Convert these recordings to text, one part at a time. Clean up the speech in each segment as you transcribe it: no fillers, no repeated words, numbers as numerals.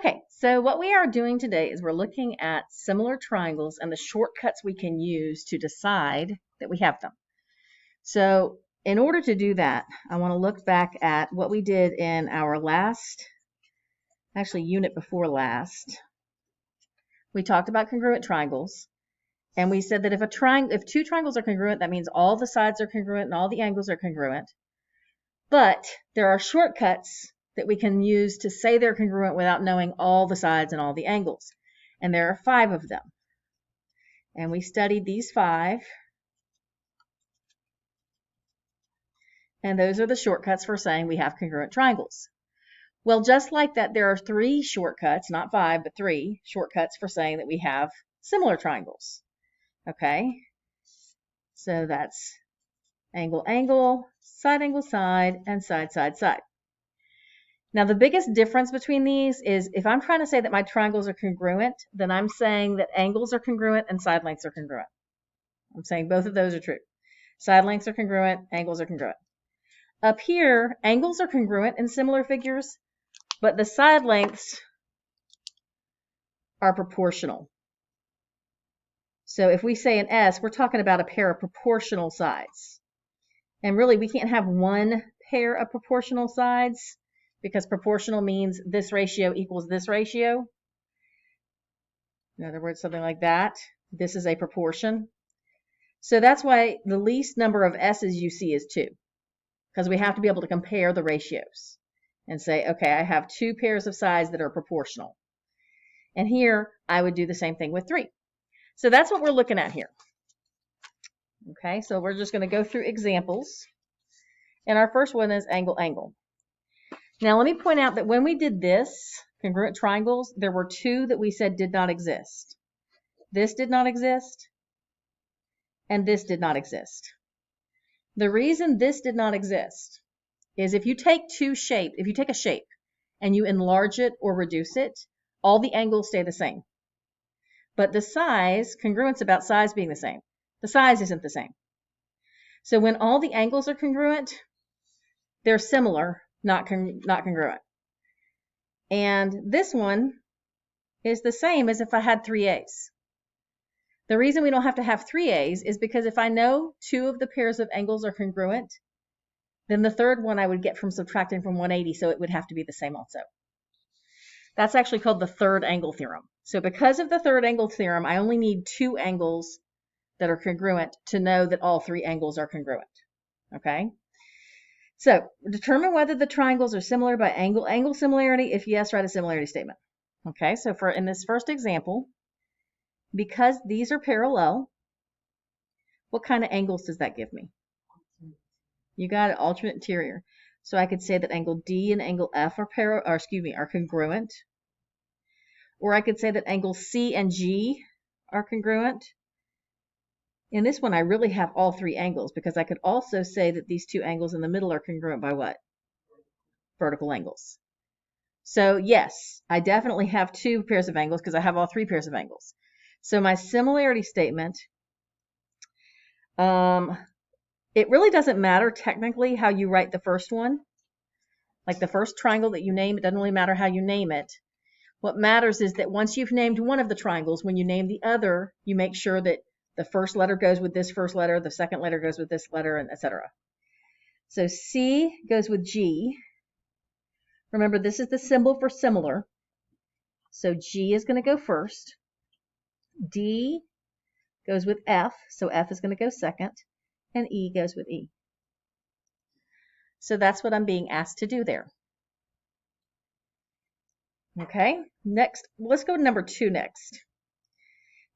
Okay, so what we are doing today is we're looking at similar triangles and the shortcuts we can use to decide that we have them. So in order to do that, I want to look back at what we did in our unit before last. We talked about congruent triangles, and we said that if two triangles are congruent, that means all the sides are congruent and all the angles are congruent. But there are shortcuts that we can use to say they're congruent without knowing all the sides and all the angles. And there are 5 of them. And we studied these 5. And those are the shortcuts for saying we have congruent triangles. Well, just like that, there are 3 shortcuts, not 5, but 3 shortcuts for saying that we have similar triangles. Okay? So that's angle, angle, side, angle, side, and side, side, side. Now, the biggest difference between these is if I'm trying to say that my triangles are congruent, then I'm saying that angles are congruent and side lengths are congruent. I'm saying both of those are true. Side lengths are congruent, angles are congruent. Up here, angles are congruent in similar figures, but the side lengths are proportional. So if we say an S, we're talking about a pair of proportional sides. And really, we can't have one pair of proportional sides, because proportional means this ratio equals this ratio. In other words, something like that. This is a proportion. So that's why the least number of S's you see is 2, because we have to be able to compare the ratios and say, okay, I have 2 pairs of sides that are proportional. And here, I would do the same thing with 3. So that's what we're looking at here. Okay, so we're just going to go through examples. And our first one is angle, angle. Now, let me point out that when we did this, congruent triangles, there were 2 that we said did not exist. This did not exist, and this did not exist. The reason this did not exist is if you take a shape and you enlarge it or reduce it, all the angles stay the same. But the size, congruence about size being the same. The size isn't the same. So when all the angles are congruent, they're similar, not congruent. And this one is the same as if I had 3 A's. The reason we don't have to have 3 A's is because if I know 2 of the pairs of angles are congruent, then the third one I would get from subtracting from 180, so it would have to be the same also. That's actually called the third angle theorem. So because of the third angle theorem, I only need 2 angles that are congruent to know that all 3 angles are congruent. Okay? So determine whether the triangles are similar by angle similarity. If yes, write a similarity statement. Okay, so in this first example, because these are parallel, what kind of angles does that give me? You got it, alternate interior. So I could say that angle D and angle F are congruent. Or I could say that angle C and G are congruent. In this one, I really have all 3 angles, because I could also say that these 2 angles in the middle are congruent by what? Vertical angles. So yes, I definitely have 2 pairs of angles because I have all 3 pairs of angles. So my similarity statement, it really doesn't matter technically how you write the first one. Like the first triangle that you name, it doesn't really matter how you name it. What matters is that once you've named one of the triangles, when you name the other, you make sure that the first letter goes with this first letter, the second letter goes with this letter, and etc. So C goes with G. Remember, this is the symbol for similar. So G is going to go first. D goes with F, so F is going to go second. And E goes with E. So that's what I'm being asked to do there. Okay, next, let's go to number 2 next.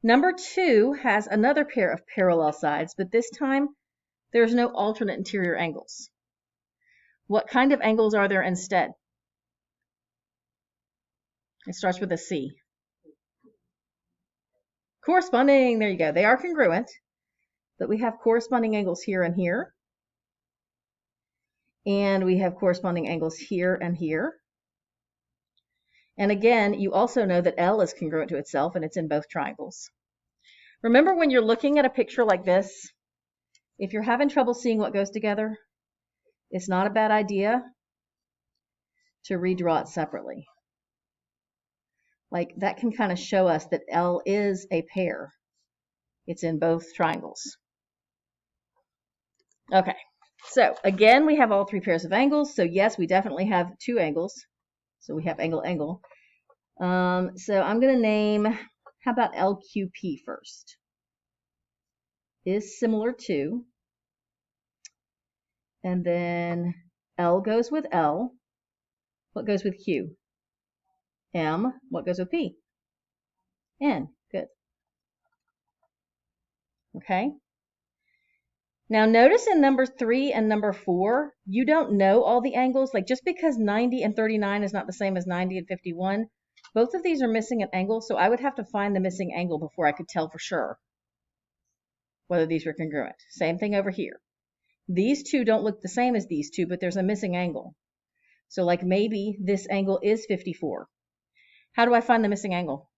Number 2 has another pair of parallel sides, but this time there's no alternate interior angles. What kind of angles are there instead? It starts with a C. Corresponding, there you go. They are congruent, but we have corresponding angles here and here. And we have corresponding angles here and here. And again, you also know that L is congruent to itself, and it's in both triangles. Remember, when you're looking at a picture like this, if you're having trouble seeing what goes together, it's not a bad idea to redraw it separately. like that can kind of show us that L is a pair. It's in both triangles. Okay, so again, we have all three pairs of angles. So yes, we definitely have two angles. So we have angle, angle. So I'm going to name, how about LQP first? Is similar to, and then L goes with L. What goes with Q? M. What goes with P? N. Good. Okay. Now notice in number 3 and number 4, you don't know all the angles. Like just because 90 and 39 is not the same as 90 and 51, both of these are missing an angle, so I would have to find the missing angle before I could tell for sure whether these were congruent. Same thing over here. These two don't look the same as these two, but there's a missing angle. So like maybe this angle is 54. How do I find the missing angle?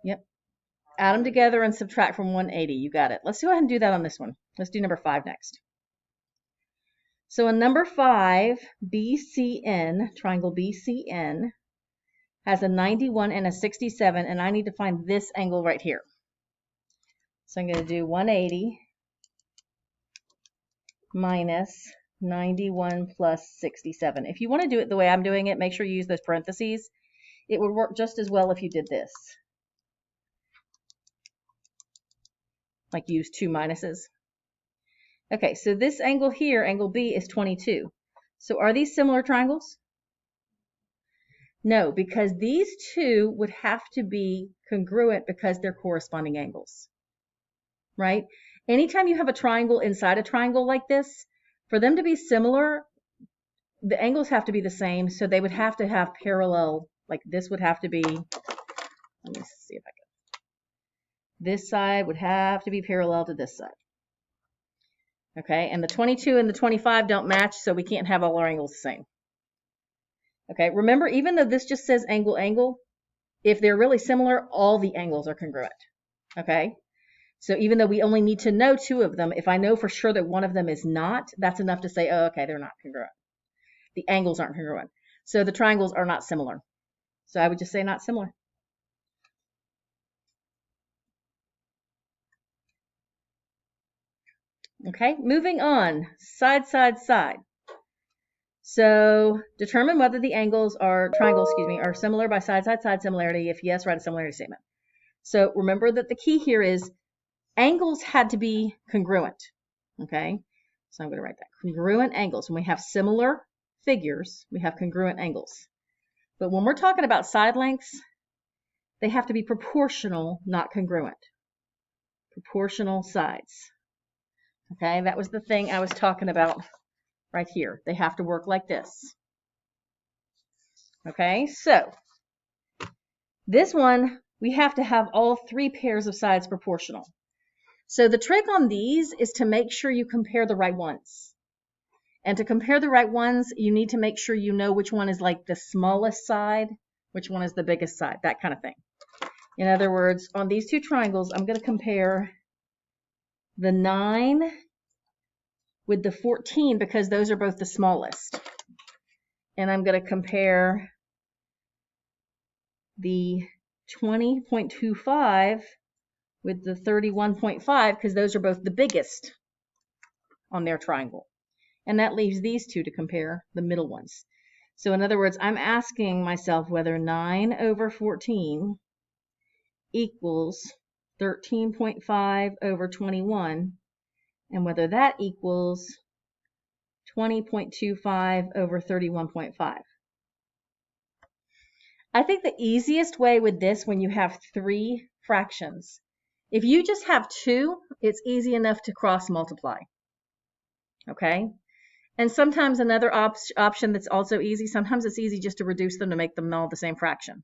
Yep. Add them together and subtract from 180. You got it. Let's go ahead and do that on this one. Let's do number 5 next. So in number 5, BCN, triangle BCN, has a 91 and a 67, and I need to find this angle right here. So I'm going to do 180 minus 91 plus 67. If you want to do it the way I'm doing it, make sure you use those parentheses. It would work just as well if you did this. Like use 2 minuses. Okay, so this angle here, angle B, is 22. So are these similar triangles? No, because these two would have to be congruent because they're corresponding angles, right? Anytime you have a triangle inside a triangle like this, for them to be similar, the angles have to be the same, so they would have to have parallel, like this would have to be, let me see if I can. This side would have to be parallel to this side. Okay, and the 22 and the 25 don't match, so we can't have all our angles the same. Okay, remember, even though this just says angle, angle, if they're really similar, all the angles are congruent. Okay, so even though we only need to know 2 of them, if I know for sure that one of them is not, that's enough to say, oh, okay, they're not congruent. The angles aren't congruent. So the triangles are not similar. So I would just say not similar. Okay, moving on, side, side, side. So determine whether the angles are, triangles, are similar by side, side, side similarity. If yes, write a similarity statement. So remember that the key here is angles had to be congruent. Okay, so I'm going to write that. Congruent angles. When we have similar figures, we have congruent angles. But when we're talking about side lengths, they have to be proportional, not congruent. Proportional sides. Okay, that was the thing I was talking about right here. They have to work like this. Okay, so this one, we have to have all 3 pairs of sides proportional. So the trick on these is to make sure you compare the right ones. And to compare the right ones, you need to make sure you know which one is like the smallest side, which one is the biggest side, that kind of thing. In other words, on these 2 triangles, I'm going to compare the 9 with the 14 because those are both the smallest. And I'm going to compare the 20.25 with the 31.5 because those are both the biggest on their triangle. And that leaves these 2 to compare, the middle ones. So in other words, I'm asking myself whether 9 over 14 equals 13.5 over 21, and whether that equals 20.25 over 31.5. I think the easiest way with this, when you have 3 fractions, if you just have 2, it's easy enough to cross multiply. Okay? And sometimes another option that's also easy, sometimes it's easy just to reduce them to make them all the same fraction.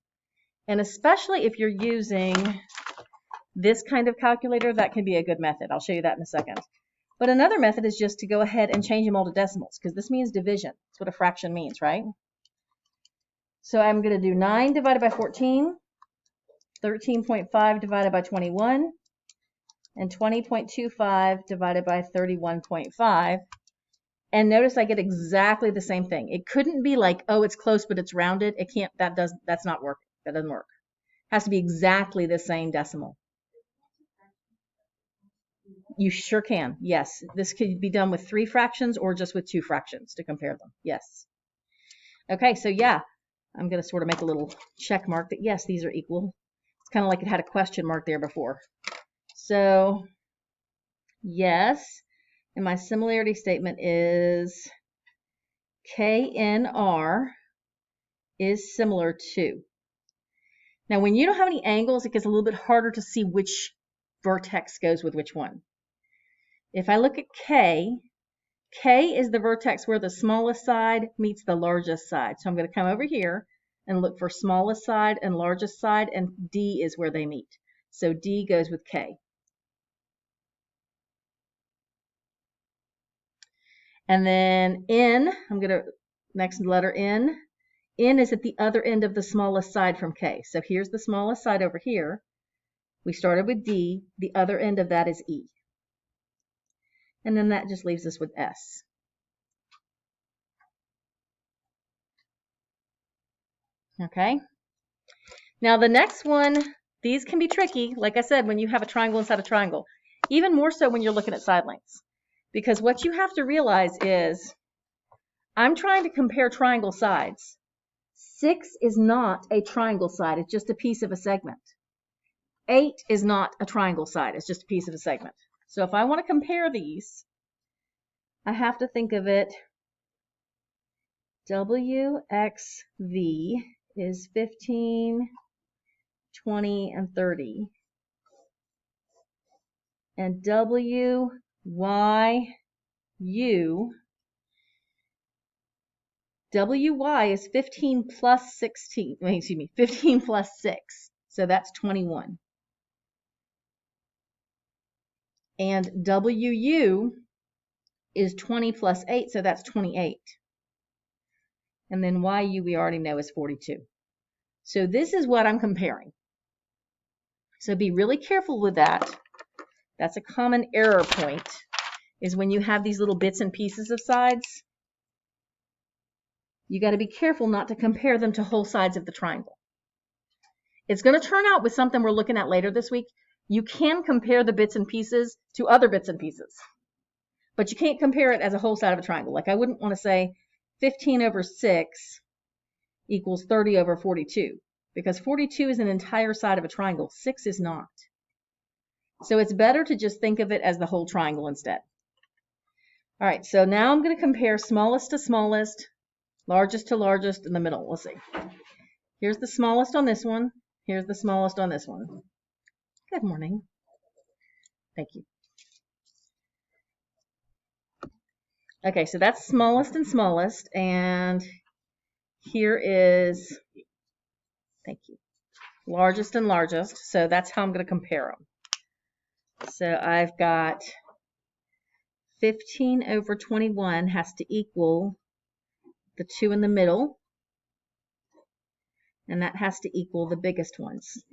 And especially if you're using this kind of calculator, that can be a good method. I'll show you that in a second. But another method is just to go ahead and change them all to decimals, because this means division. That's what a fraction means, right? So I'm going to do 9 divided by 14, 13.5 divided by 21, and 20.25 divided by 31.5. And notice I get exactly the same thing. It couldn't be like, oh, it's close, but it's rounded. It can't, that's not work. That doesn't work. It has to be exactly the same decimal. You sure can. Yes. This could be done with 3 fractions or just with 2 fractions to compare them. Yes. Okay, so yeah, I'm going to sort of make a little check mark that yes, these are equal. It's kind of like it had a question mark there before. So yes, and my similarity statement is KNR is similar to. Now, when you don't have any angles, it gets a little bit harder to see which vertex goes with which one. If I look at K is the vertex where the smallest side meets the largest side. So I'm going to come over here and look for smallest side and largest side, and D is where they meet. So D goes with K. And then N, I'm going to, next letter N. N is at the other end of the smallest side from K. So here's the smallest side over here. We started with D. The other end of that is E. And then that just leaves us with S. Okay. Now the next one, these can be tricky. Like I said, when you have a triangle inside a triangle, even more so when you're looking at side lengths. Because what you have to realize is, I'm trying to compare triangle sides. 6 is not a triangle side. It's just a piece of a segment. 8 is not a triangle side. It's just a piece of a segment. So if I want to compare these, I have to think of it. WXV is 15, 20, and 30. And WYU, WY is 15 plus 16. Excuse me, 15 plus 6. So that's 21. And WU is 20 plus 8, so that's 28. And then YU we already know is 42. So this is what I'm comparing. So be really careful with that. That's a common error point, is when you have these little bits and pieces of sides, you got to be careful not to compare them to whole sides of the triangle. It's going to turn out with something we're looking at later this week. You can compare the bits and pieces to other bits and pieces, but you can't compare it as a whole side of a triangle. Like I wouldn't want to say 15 over 6 equals 30 over 42, because 42 is an entire side of a triangle. 6 is not. So it's better to just think of it as the whole triangle instead. All right, so now I'm going to compare smallest to smallest, largest to largest in the middle. Let's see. Here's the smallest on this one. Here's the smallest on this one. Good morning. Thank you. Okay, so that's smallest and smallest, and here is, thank you, largest and largest. So that's how I'm going to compare them. So I've got 15 over 21 has to equal the 2 in the middle, and that has to equal the biggest ones.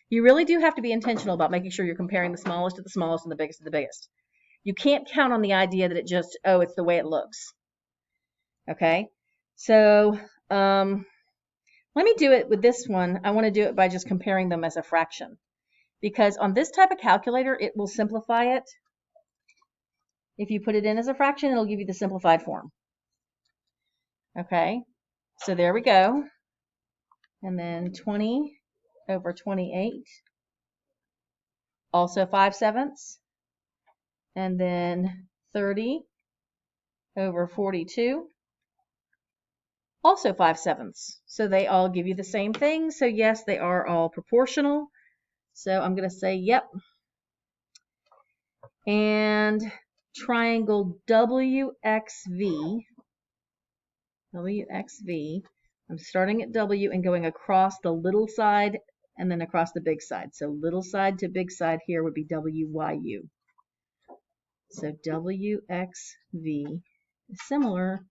You really do have to be intentional about making sure you're comparing the smallest to the smallest and the biggest to the biggest. You can't count on the idea that it just, oh, it's the way it looks. Okay, so let me do it with this one. I want to do it by just comparing them as a fraction, because on this type of calculator, it will simplify it. If you put it in as a fraction, it'll give you the simplified form. Okay, so there we go. And then 20 over 28, also 5/7. And then 30 over 42, also 5/7. So they all give you the same thing. So yes, they are all proportional. So I'm going to say yep. And triangle WXV, I'm starting at W and going across the little side and then across the big side. So little side to big side here would be WYU. So WXV is similar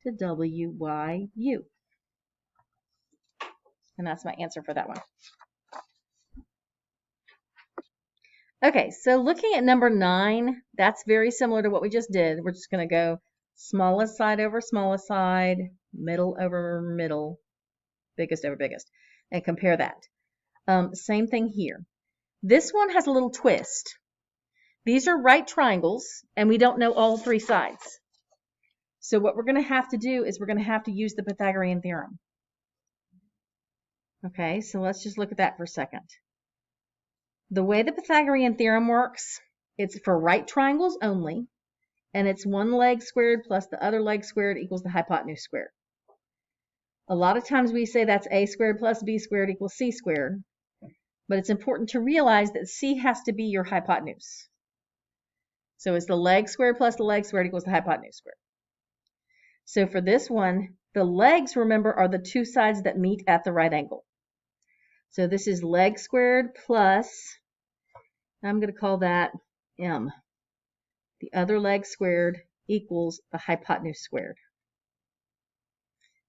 to WYU. And that's my answer for that one. Okay, so looking at number 9, that's very similar to what we just did. We're just going to go smallest side over smallest side, middle over middle, biggest over biggest, and compare that. Same thing here. This one has a little twist. These are right triangles, and we don't know all 3 sides. So what we're going to have to do is we're going to have to use the Pythagorean theorem. Okay, so let's just look at that for a second. The way the Pythagorean theorem works, it's for right triangles only, and it's one leg squared plus the other leg squared equals the hypotenuse squared. A lot of times we say that's a squared plus b squared equals c squared, but it's important to realize that c has to be your hypotenuse. So it's the leg squared plus the leg squared equals the hypotenuse squared. So for this one, the legs, remember, are the 2 sides that meet at the right angle. So this is leg squared plus, I'm going to call that m. The other leg squared equals the hypotenuse squared.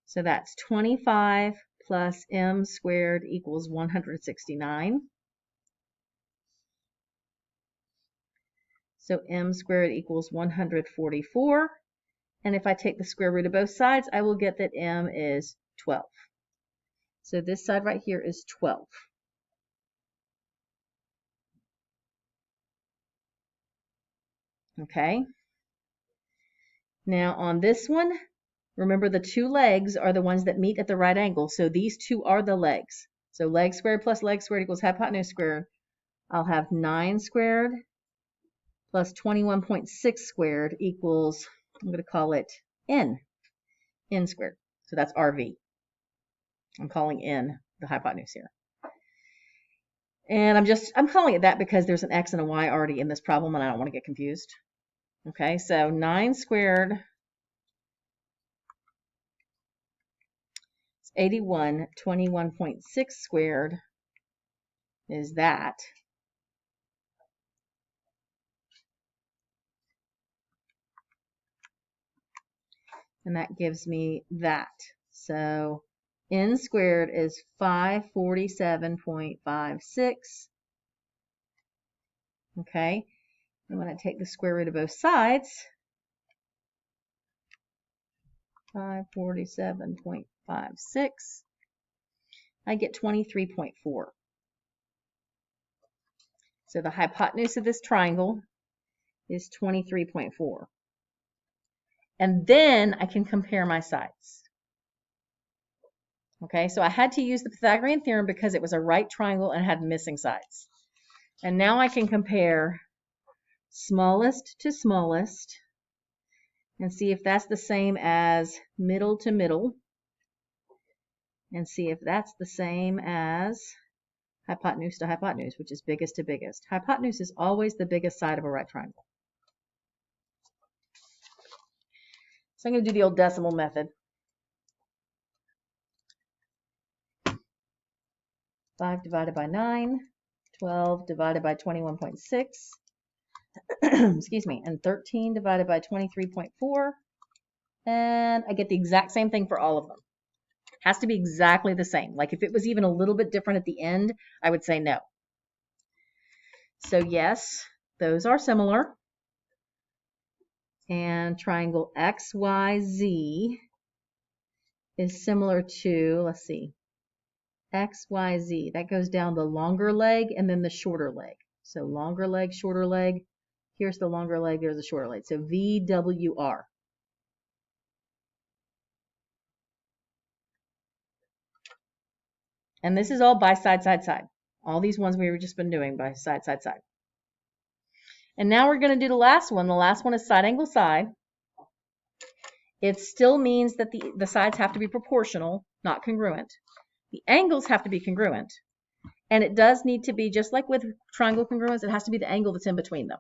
So that's 25 plus m squared equals 169. So m squared equals 144. And if I take the square root of both sides, I will get that m is 12. So this side right here is 12. Okay. Now on this one, remember the 2 legs are the ones that meet at the right angle. So these 2 are the legs. So leg squared plus leg squared equals hypotenuse squared. I'll have 9 squared plus 21.6 squared equals, I'm going to call it n squared. So that's RV. I'm calling n the hypotenuse here. And I'm calling it that because there's an x and a y already in this problem and I don't want to get confused. Okay, so 9 squared is 81. 21.6 squared is that. And that gives me that. So n squared is 547.56. Okay, I'm going to take the square root of both sides. 547.56. I get 23.4. So the hypotenuse of this triangle is 23.4. And then I can compare my sides. Okay, so I had to use the Pythagorean theorem because it was a right triangle and had missing sides. And now I can compare smallest to smallest and see if that's the same as middle to middle, and see if that's the same as hypotenuse to hypotenuse, which is biggest to biggest. Hypotenuse is always the biggest side of a right triangle. So I'm going to do the old decimal method. 5 divided by 9, 12 divided by 21.6, excuse me, and 13 divided by 23.4, and I get the exact same thing for all of them. It has to be exactly the same. Like if it was even a little bit different at the end, I would say no. So yes, those are similar. And triangle XYZ is similar to, let's see, XYZ. That goes down the longer leg and then the shorter leg. So longer leg, shorter leg. Here's the longer leg, there's the shorter leg. So VWR. And this is all by side, side, side. All these ones we've just been doing by side, side, side. And now we're going to do the last one. The last one is side angle side. It still means that the sides have to be proportional, not congruent. The angles have to be congruent. And it does need to be, just like with triangle congruence, it has to be the angle that's in between them.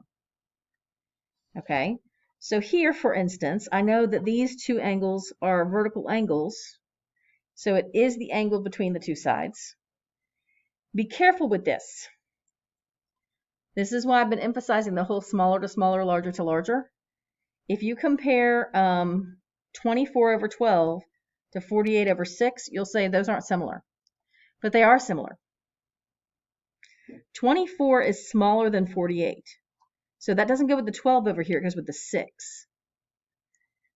Okay, so here, for instance, I know that these 2 angles are vertical angles. So it is the angle between the 2 sides. Be careful with this. This is why I've been emphasizing the whole smaller to smaller, larger to larger. If you compare 24 over 12 to 48 over 6, you'll say those aren't similar. But they are similar. 24 is smaller than 48. So that doesn't go with the 12 over here, it goes with the 6.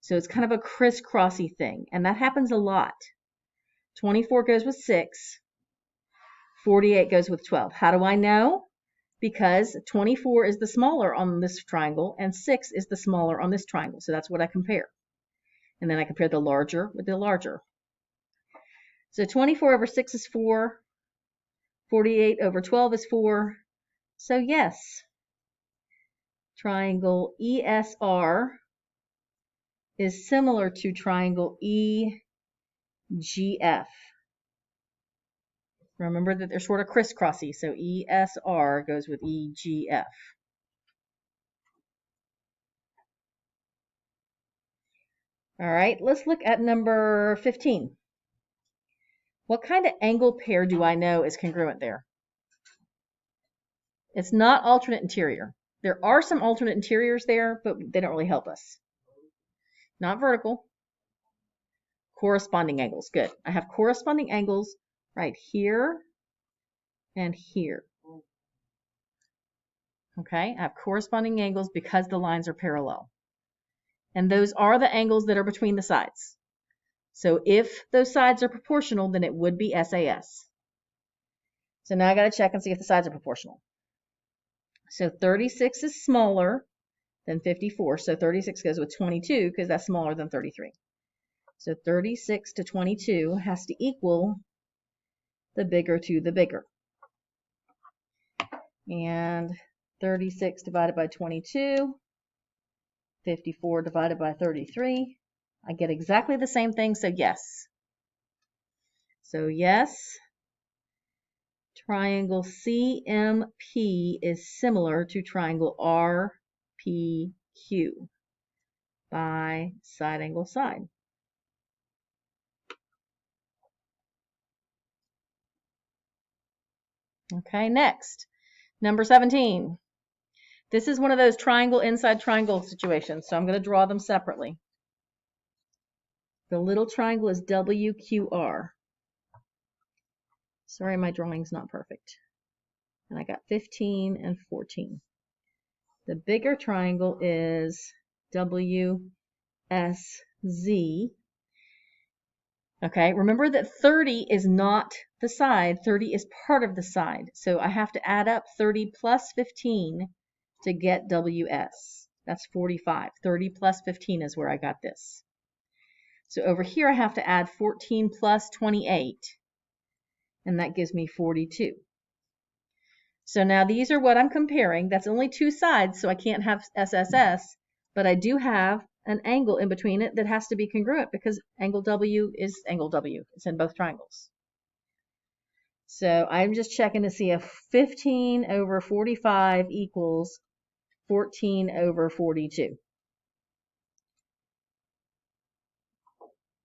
So it's kind of a crisscrossy thing, and that happens a lot. 24 goes with 6, 48 goes with 12. How do I know? Because 24 is the smaller on this triangle, and 6 is the smaller on this triangle. So that's what I compare. And then I compare the larger with the larger. So 24 over 6 is 4. 48 over 12 is 4. So yes, triangle ESR is similar to triangle EGF. Remember that they're sort of crisscrossy, so ESR goes with EGF. All right, let's look at number 15. What kind of angle pair do I know is congruent there? It's not alternate interior. There are some alternate interiors there, but they don't really help us. Not vertical. Corresponding angles. Good. I have corresponding angles right here and here. Okay, I have corresponding angles because the lines are parallel. And those are the angles that are between the sides. So if those sides are proportional, then it would be SAS. So now I got to check and see if the sides are proportional. So 36 is smaller than 54. So 36 goes with 22 because that's smaller than 33. So 36 to 22 has to equal the bigger to the bigger. And 36 divided by 22, 54 divided by 33. I get exactly the same thing, so yes. So yes, triangle CMP is similar to triangle RPQ by side angle side. Okay, next, number 17. This is one of those triangle inside triangle situations, so I'm going to draw them separately. The little triangle is WQR. Sorry, my drawing's not perfect. And I got 15 and 14. The bigger triangle is WSZ. Okay, remember that 30 is not the side, 30 is part of the side. So I have to add up 30 plus 15 to get WS. That's 45. 30 plus 15 is where I got this. So over here I have to add 14 plus 28, and that gives me 42. So now these are what I'm comparing. That's only two sides, so I can't have SSS, but I do have an angle in between it that has to be congruent because angle W is angle W. It's in both triangles. So I'm just checking to see if 15 over 45 equals 14 over 42.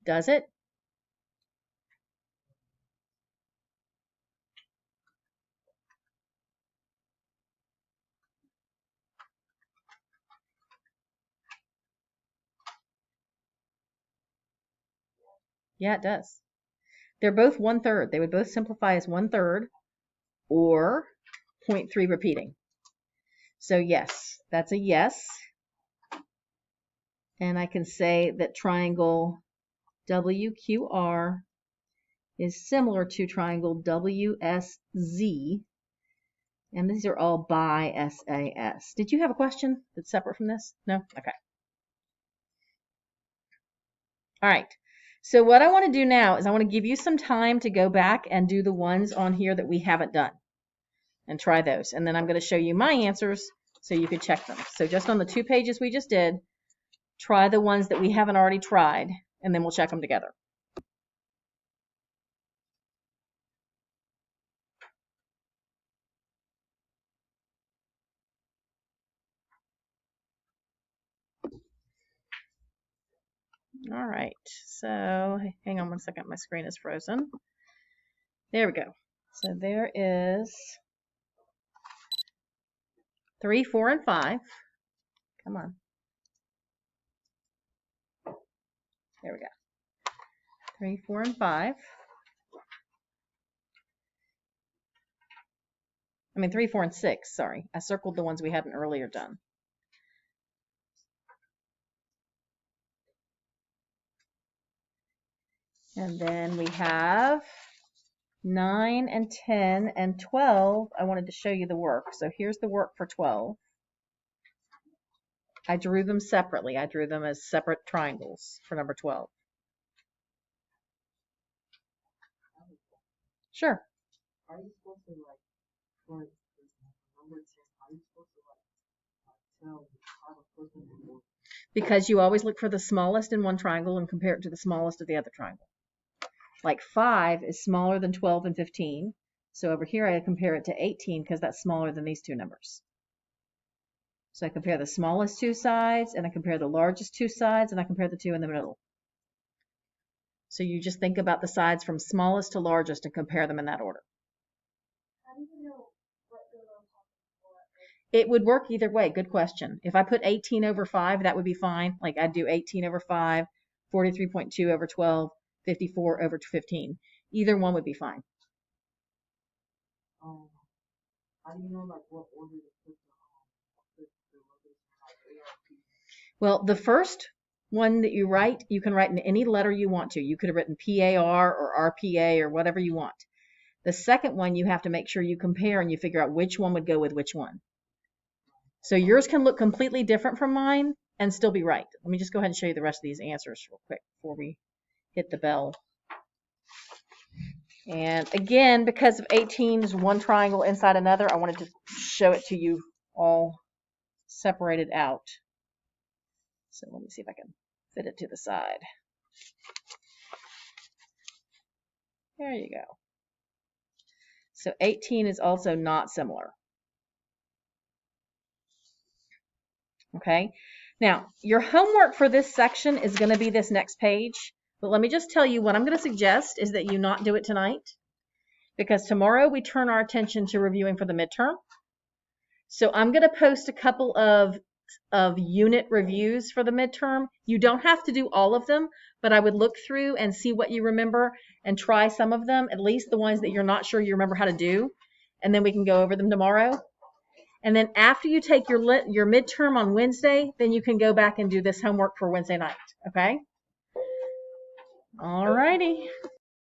Does it? Yeah, it does. They're both 1/3. They would both simplify as 1/3 or 0.3 repeating. So yes, that's a yes. And I can say that triangle WQR is similar to triangle WSZ. And these are all by SAS. Did you have a question that's separate from this? No? Okay. All right. So what I want to do now is I want to give you some time to go back and do the ones on here that we haven't done and try those. And then I'm going to show you my answers so you can check them. So just on the 2 pages we just did, try the ones that we haven't already tried, and then we'll check them together. All right, so hang on one second, my screen is frozen. There we go. So there is 3, 4, and 5. Come on. There we go. 3, 4, and 5. I mean 3, 4, and 6, sorry. I circled the ones we hadn't earlier done. And then we have 9 and 10 and 12. I wanted to show you the work. So here's the work for 12. I drew them separately. I drew them as separate triangles for number 12. Sure. Are you supposed to, like, for number 10, are you supposed to, like, tell how the person will work? Because you always look for the smallest in one triangle and compare it to the smallest of the other triangle. Like 5 is smaller than 12 and 15. So over here I compare it to 18 because that's smaller than these two numbers. So I compare the smallest two sides, and I compare the largest two sides, and I compare the two in the middle. So you just think about the sides from smallest to largest and compare them in that order. How do you know what goes on top of what? It would work either way. Good question. If I put 18 over 5, that would be fine. Like I'd do 18 over 5, 43.2 over 12, 54 over 15. Either one would be fine. How do you know, like, what order to put the like ARP? Well, the first one that you write, you can write in any letter you want to. You could have written PAR or RPA or whatever you want. The second one, you have to make sure you compare and you figure out which one would go with which one. So yours can look completely different from mine and still be right. Let me just go ahead and show you the rest of these answers real quick before we hit the bell. And again, because of 18 is one triangle inside another, I wanted to show it to you all separated out. So let me see if I can fit it to the side. There you go. So 18 is also not similar. Okay. Now, your homework for this section is going to be this next page. But let me just tell you what I'm going to suggest is that you not do it tonight, because tomorrow we turn our attention to reviewing for the midterm. So I'm going to post a couple of unit reviews for the midterm. You don't have to do all of them, but I would look through and see what you remember and try some of them, at least the ones that you're not sure you remember how to do, and then we can go over them tomorrow. And then after you take your midterm on Wednesday, then you can go back and do this homework for Wednesday night, okay? All righty.